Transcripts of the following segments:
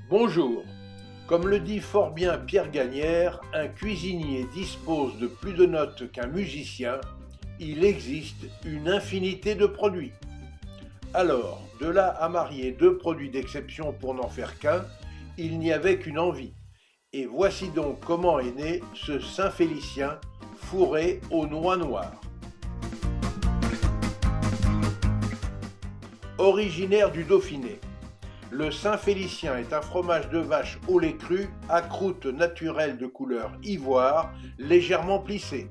Bonjour. Comme le dit fort bien Pierre Gagnère, un cuisinier dispose de plus de notes qu'un musicien. Il existe une infinité de produits. Alors, de là à marier deux produits d'exception pour n'en faire qu'un, il n'y avait qu'une envie. Et voici donc comment est né ce Saint-Félicien fourré aux noix noires. Originaire du Dauphiné, le Saint-Félicien est un fromage de vache au lait cru à croûte naturelle de couleur ivoire, légèrement plissée.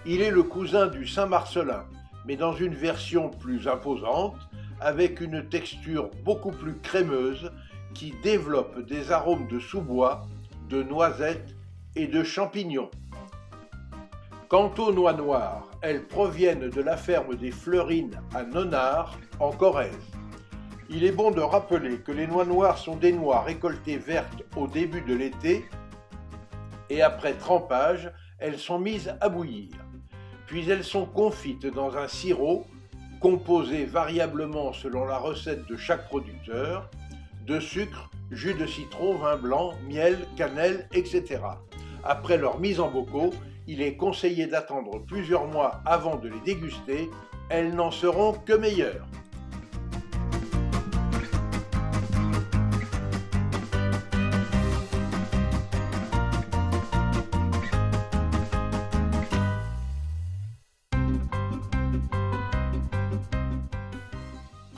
Il est le cousin du Saint-Marcellin, mais dans une version plus imposante, avec une texture beaucoup plus crémeuse qui développe des arômes de sous-bois, de noisettes et de champignons. Quant aux noix noires, elles proviennent de la ferme des Fleurines à Nonard, en Corrèze. Il est bon de rappeler que les noix noires sont des noix récoltées vertes au début de l'été et après trempage, elles sont mises à bouillir. Puis elles sont confites dans un sirop composé variablement selon la recette de chaque producteur, de sucre, jus de citron, vin blanc, miel, cannelle, etc. Après leur mise en bocaux, il est conseillé d'attendre plusieurs mois avant de les déguster, elles n'en seront que meilleures.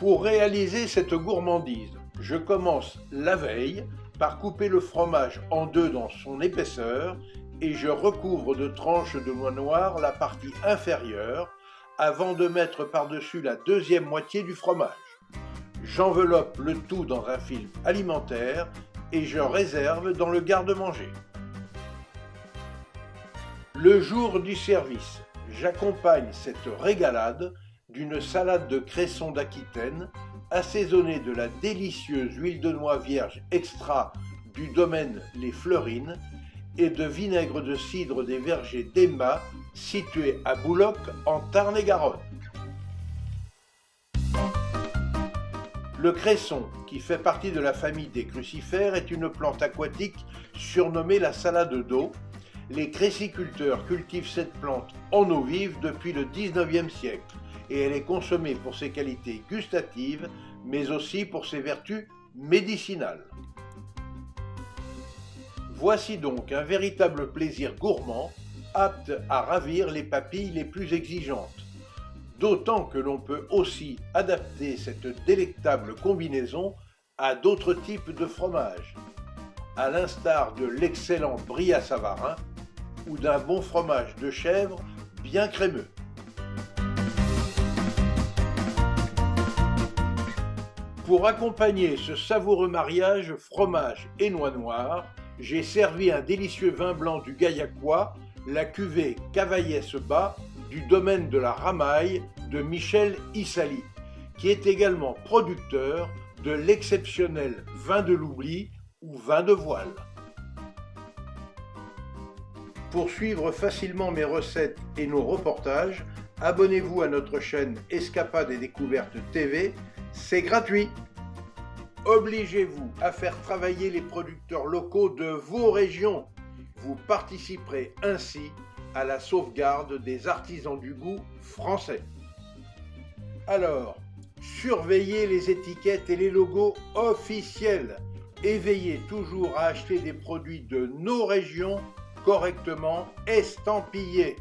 Pour réaliser cette gourmandise, je commence la veille par couper le fromage en deux dans son épaisseur et je recouvre de tranches de noix noires la partie inférieure avant de mettre par-dessus la deuxième moitié du fromage. J'enveloppe le tout dans un film alimentaire et je réserve dans le garde-manger. Le jour du service, j'accompagne cette régalade d'une salade de cresson d'Aquitaine, assaisonnée de la délicieuse huile de noix vierge extra du domaine Les Fleurines et de vinaigre de cidre des vergers d'Emma, situé à Bouloc en Tarn-et-Garonne. Le cresson, qui fait partie de la famille des crucifères, est une plante aquatique surnommée la salade d'eau. Les cressiculteurs cultivent cette plante en eau vive depuis le 19e siècle. Et elle est consommée pour ses qualités gustatives, mais aussi pour ses vertus médicinales. Voici donc un véritable plaisir gourmand, apte à ravir les papilles les plus exigeantes. D'autant que l'on peut aussi adapter cette délectable combinaison à d'autres types de fromages, à l'instar de l'excellent brie à Savarin ou d'un bon fromage de chèvre bien crémeux. Pour accompagner ce savoureux mariage fromage et noix noires, j'ai servi un délicieux vin blanc du Gaillacois, la cuvée Cavaillès-Bas du domaine de la Ramaille de Michel Issali, qui est également producteur de l'exceptionnel vin de l'oubli ou vin de voile. Pour suivre facilement mes recettes et nos reportages, abonnez-vous à notre chaîne Escapades et Découvertes TV. C'est gratuit. Obligez-vous à faire travailler les producteurs locaux de vos régions. Vous participerez ainsi à la sauvegarde des artisans du goût français. Alors, surveillez les étiquettes et les logos officiels et veillez toujours à acheter des produits de nos régions correctement estampillés.